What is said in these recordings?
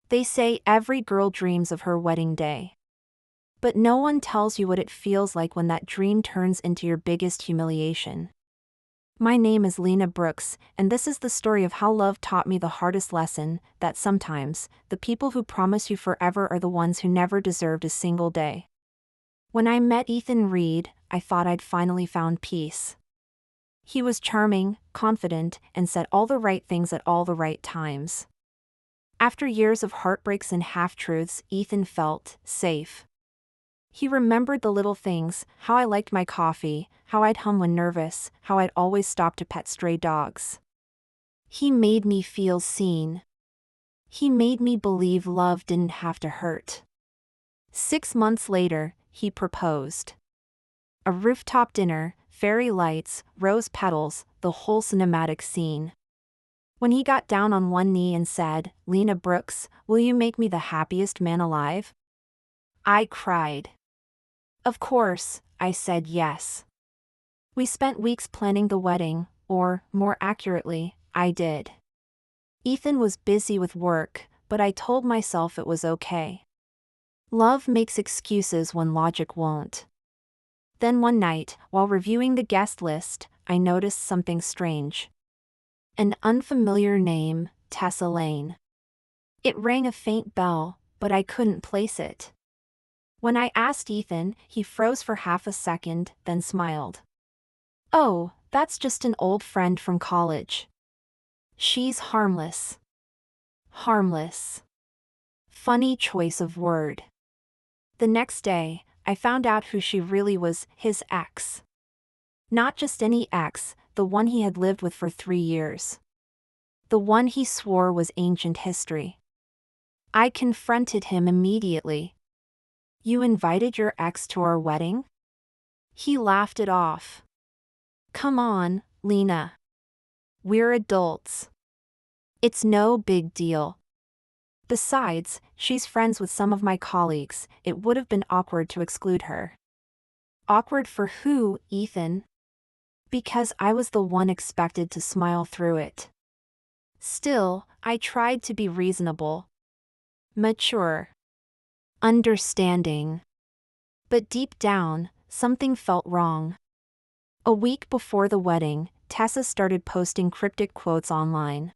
They say every girl dreams of her wedding day. But no one tells you what it feels like when that dream turns into your biggest humiliation. My name is Lena Brooks, and this is the story of how love taught me the hardest lesson, that sometimes, the people who promise you forever are the ones who never deserved a single day. When I met Ethan Reed, I thought I'd finally found peace. He was charming, confident, and said all the right things at all the right times. After years of heartbreaks and half-truths, Ethan felt safe. He remembered the little things, how I liked my coffee, how I'd hum when nervous, how I'd always stop to pet stray dogs. He made me feel seen. He made me believe love didn't have to hurt. 6 months later, he proposed. A rooftop dinner, fairy lights, rose petals, the whole cinematic scene. When he got down on one knee and said, "Lena Brooks, will you make me the happiest man alive?" I cried. Of course, I said yes. We spent weeks planning the wedding, or, more accurately, I did. Ethan was busy with work, but I told myself it was okay. Love makes excuses when logic won't. Then one night, while reviewing the guest list, I noticed something strange. An unfamiliar name, Tessa Lane. It rang a faint bell, but I couldn't place it. When I asked Ethan, he froze for half a second, then smiled. "Oh, that's just an old friend from college. She's harmless." Harmless. Funny choice of word. The next day, I found out who she really was, his ex. Not just any ex, the one he had lived with for 3 years. The one he swore was ancient history. I confronted him immediately. "You invited your ex to our wedding?" He laughed it off. "Come on, Lena. We're adults. It's no big deal. Besides, she's friends with some of my colleagues, it would have been awkward to exclude her." Awkward for who, Ethan? Because I was the one expected to smile through it. Still, I tried to be reasonable. Mature. Understanding. But deep down, something felt wrong. A week before the wedding, Tessa started posting cryptic quotes online.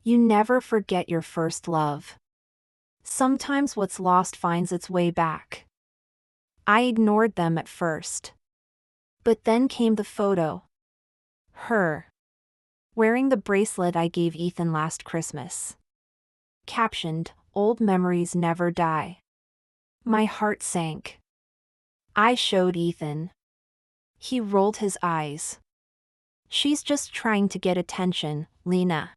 "You never forget your first love. Sometimes what's lost finds its way back." I ignored them at first. But then came the photo. Her. Wearing the bracelet I gave Ethan last Christmas. Captioned, "Old memories never die." My heart sank. I showed Ethan. He rolled his eyes. "She's just trying to get attention, Lena.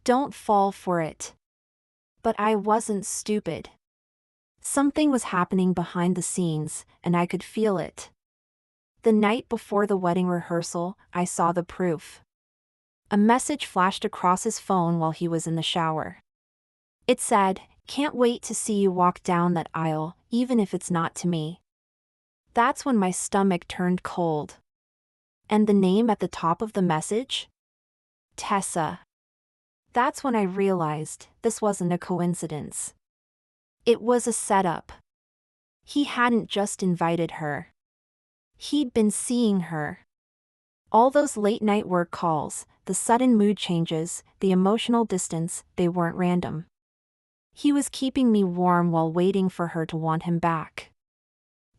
Don't fall for it." But I wasn't stupid. Something was happening behind the scenes, and I could feel it. The night before the wedding rehearsal, I saw the proof. A message flashed across his phone while he was in the shower. It said, "Can't wait to see you walk down that aisle, even if it's not to me." That's when my stomach turned cold. And the name at the top of the message? Tessa. That's when I realized this wasn't a coincidence. It was a setup. He hadn't just invited her. He'd been seeing her. All those late-night work calls, the sudden mood changes, the emotional distance, they weren't random. He was keeping me warm while waiting for her to want him back.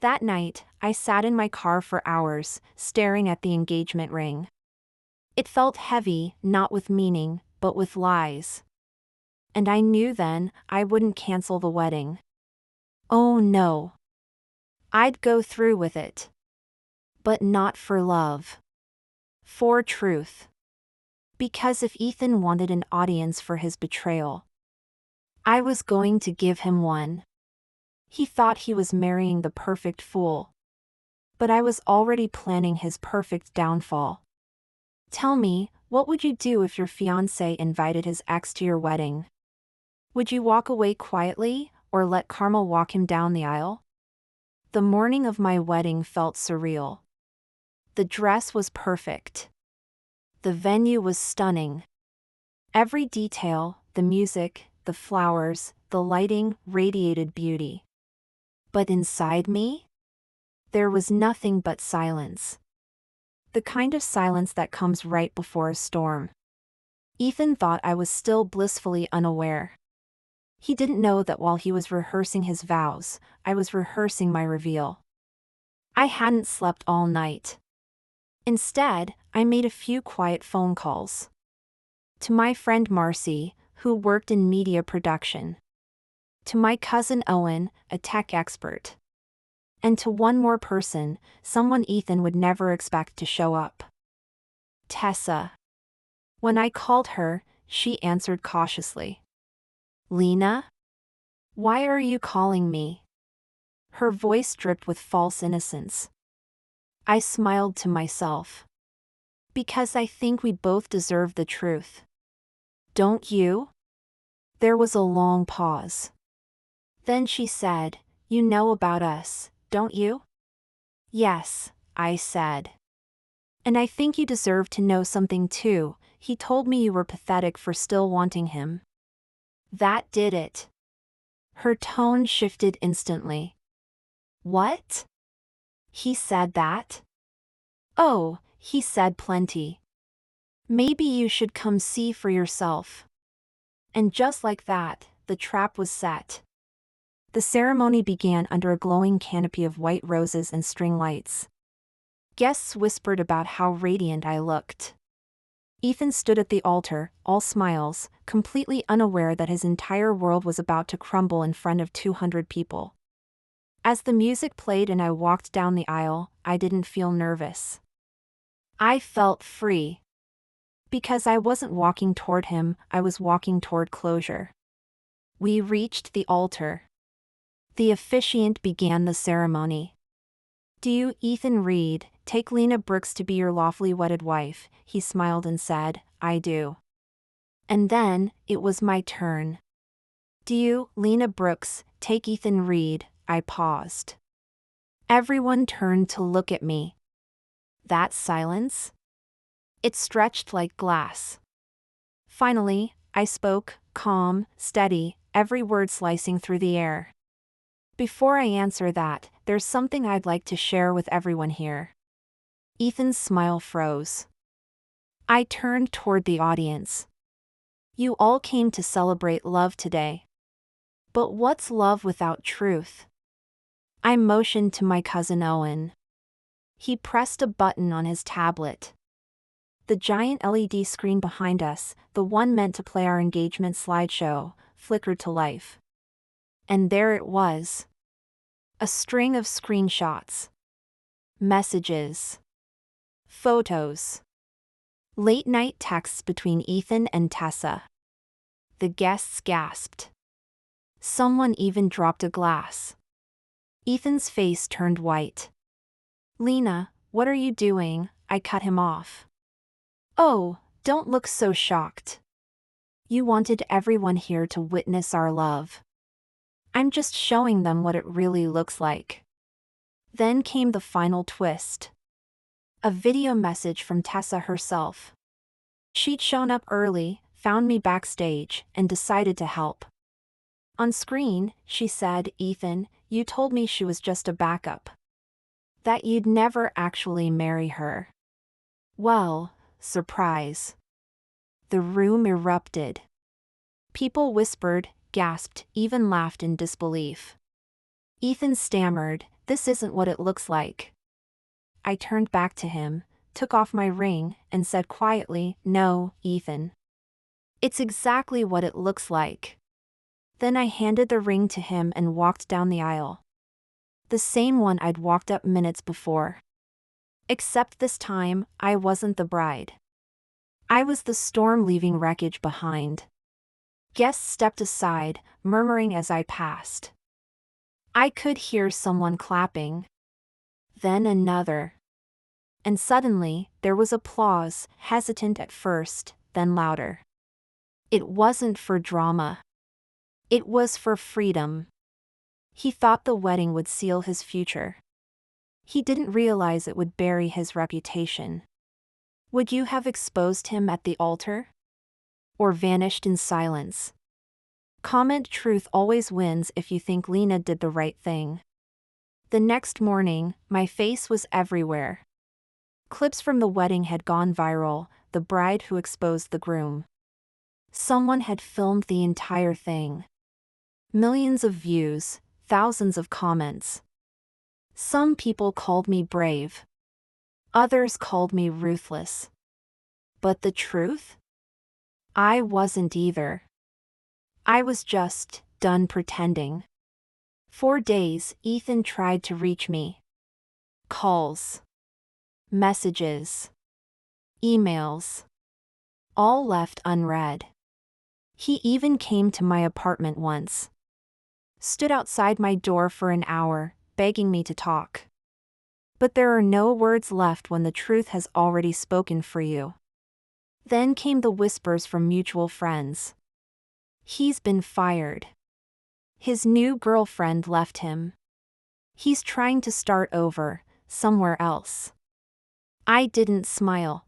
That night, I sat in my car for hours, staring at the engagement ring. It felt heavy, not with meaning, but with lies. And I knew then, I wouldn't cancel the wedding. Oh no. I'd go through with it. But not for love. For truth. Because if Ethan wanted an audience for his betrayal, I was going to give him one. He thought he was marrying the perfect fool. But I was already planning his perfect downfall. Tell me, what would you do if your fiancé invited his ex to your wedding? Would you walk away quietly, or let karma walk him down the aisle? The morning of my wedding felt surreal. The dress was perfect. The venue was stunning. Every detail, the music, the flowers, the lighting radiated beauty. But inside me? There was nothing but silence. The kind of silence that comes right before a storm. Ethan thought I was still blissfully unaware. He didn't know that while he was rehearsing his vows, I was rehearsing my reveal. I hadn't slept all night. Instead, I made a few quiet phone calls. To my friend Marcy, who worked in media production. To my cousin Owen, a tech expert. And to one more person, someone Ethan would never expect to show up. Tessa. When I called her, she answered cautiously. Lena? Why are you calling me? Her voice dripped with false innocence. I smiled to myself. Because I think we both deserve the truth. Don't you? There was a long pause. Then she said, You know about us, don't you? Yes, I said. And I think you deserve to know something too. He told me you were pathetic for still wanting him. That did it. Her tone shifted instantly. What? He said that? Oh, he said plenty. Maybe you should come see for yourself. And just like that, the trap was set. The ceremony began under a glowing canopy of white roses and string lights. Guests whispered about how radiant I looked. Ethan stood at the altar, all smiles, completely unaware that his entire world was about to crumble in front of 200 people. As the music played and I walked down the aisle, I didn't feel nervous. I felt free. Because I wasn't walking toward him, I was walking toward closure. We reached the altar. The officiant began the ceremony. Do you, Ethan Reed, take Lena Brooks to be your lawfully wedded wife? He smiled and said, I do. And then, it was my turn. Do you, Lena Brooks, take Ethan Reed? I paused. Everyone turned to look at me. That silence? It stretched like glass. Finally, I spoke, calm, steady, every word slicing through the air. Before I answer that, there's something I'd like to share with everyone here. Ethan's smile froze. I turned toward the audience. You all came to celebrate love today. But what's love without truth? I motioned to my cousin Owen. He pressed a button on his tablet. The giant LED screen behind us, the one meant to play our engagement slideshow, flickered to life. And there it was. A string of screenshots. Messages. Photos. Late-night texts between Ethan and Tessa. The guests gasped. Someone even dropped a glass. Ethan's face turned white. Lena, what are you doing? I cut him off. Oh, don't look so shocked. You wanted everyone here to witness our love. I'm just showing them what it really looks like. Then came the final twist. A video message from Tessa herself. She'd shown up early, found me backstage, and decided to help. On screen, she said, Ethan, you told me she was just a backup. That you'd never actually marry her. Well, surprise. The room erupted. People whispered, gasped, even laughed in disbelief. Ethan stammered, This isn't what it looks like. I turned back to him, took off my ring, and said quietly, No, Ethan. It's exactly what it looks like. Then I handed the ring to him and walked down the aisle. The same one I'd walked up minutes before. Except this time, I wasn't the bride. I was the storm leaving wreckage behind. Guests stepped aside, murmuring as I passed. I could hear someone clapping. Then another. And suddenly, there was applause, hesitant at first, then louder. It wasn't for drama. It was for freedom. He thought the wedding would seal his future. He didn't realize it would bury his reputation. Would you have exposed him at the altar? Or vanished in silence? Comment truth always wins if you think Lena did the right thing. The next morning, my face was everywhere. Clips from the wedding had gone viral, the bride who exposed the groom. Someone had filmed the entire thing. Millions of views, thousands of comments. Some people called me brave. Others called me ruthless. But the truth? I wasn't either. I was just done pretending. For days, Ethan tried to reach me. Calls. Messages. Emails. All left unread. He even came to my apartment once. Stood outside my door for an hour, begging me to talk. But there are no words left when the truth has already spoken for you. Then came the whispers from mutual friends. He's been fired. His new girlfriend left him. He's trying to start over, somewhere else. I didn't smile.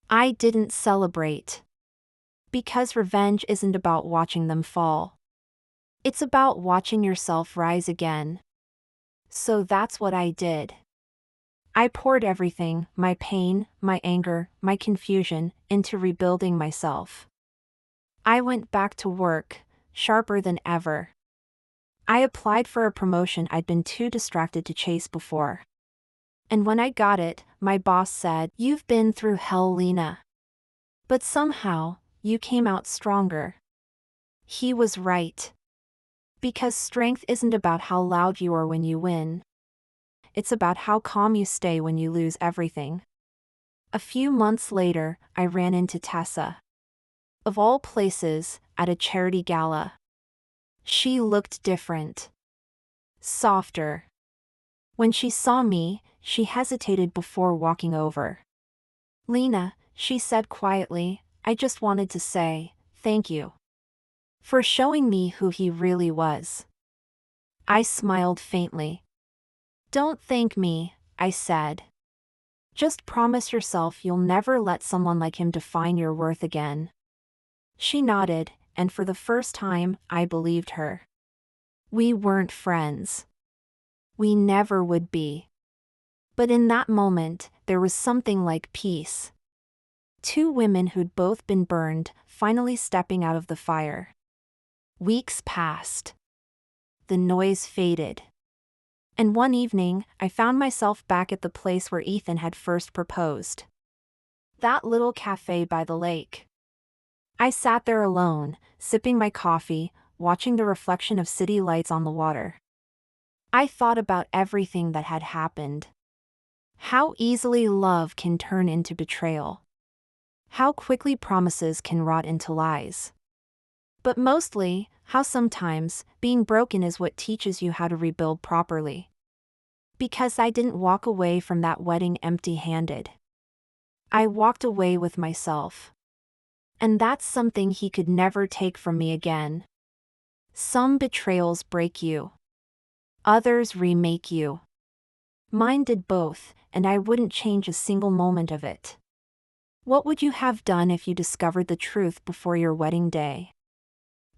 I didn't celebrate. Because revenge isn't about watching them fall. It's about watching yourself rise again. So that's what I did. I poured everything, my pain, my anger, my confusion, into rebuilding myself. I went back to work, sharper than ever. I applied for a promotion I'd been too distracted to chase before. And when I got it, my boss said, "You've been through hell, Lena. But somehow, you came out stronger." He was right. Because strength isn't about how loud you are when you win. It's about how calm you stay when you lose everything. A few months later, I ran into Tessa. Of all places, at a charity gala. She looked different. Softer. When she saw me, she hesitated before walking over. "Lena," she said quietly, "I just wanted to say, thank you. For showing me who he really was." I smiled faintly. "Don't thank me," I said. "Just promise yourself you'll never let someone like him define your worth again." She nodded, and for the first time, I believed her. We weren't friends. We never would be. But in that moment, there was something like peace. Two women who'd both been burned, finally stepping out of the fire. Weeks passed. The noise faded. And one evening, I found myself back at the place where Ethan had first proposed. That little cafe by the lake. I sat there alone, sipping my coffee, watching the reflection of city lights on the water. I thought about everything that had happened. How easily love can turn into betrayal. How quickly promises can rot into lies. But mostly, how sometimes, being broken is what teaches you how to rebuild properly. Because I didn't walk away from that wedding empty-handed. I walked away with myself. And that's something he could never take from me again. Some betrayals break you. Others remake you. Mine did both, and I wouldn't change a single moment of it. What would you have done if you discovered the truth before your wedding day?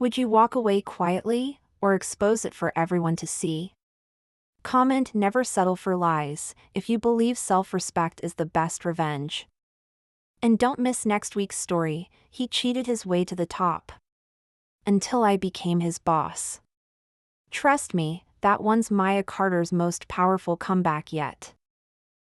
Would you walk away quietly, or expose it for everyone to see? Comment never settle for lies if you believe self-respect is the best revenge. And don't miss next week's story, he cheated his way to the top. Until I became his boss. Trust me, that one's Maya Carter's most powerful comeback yet.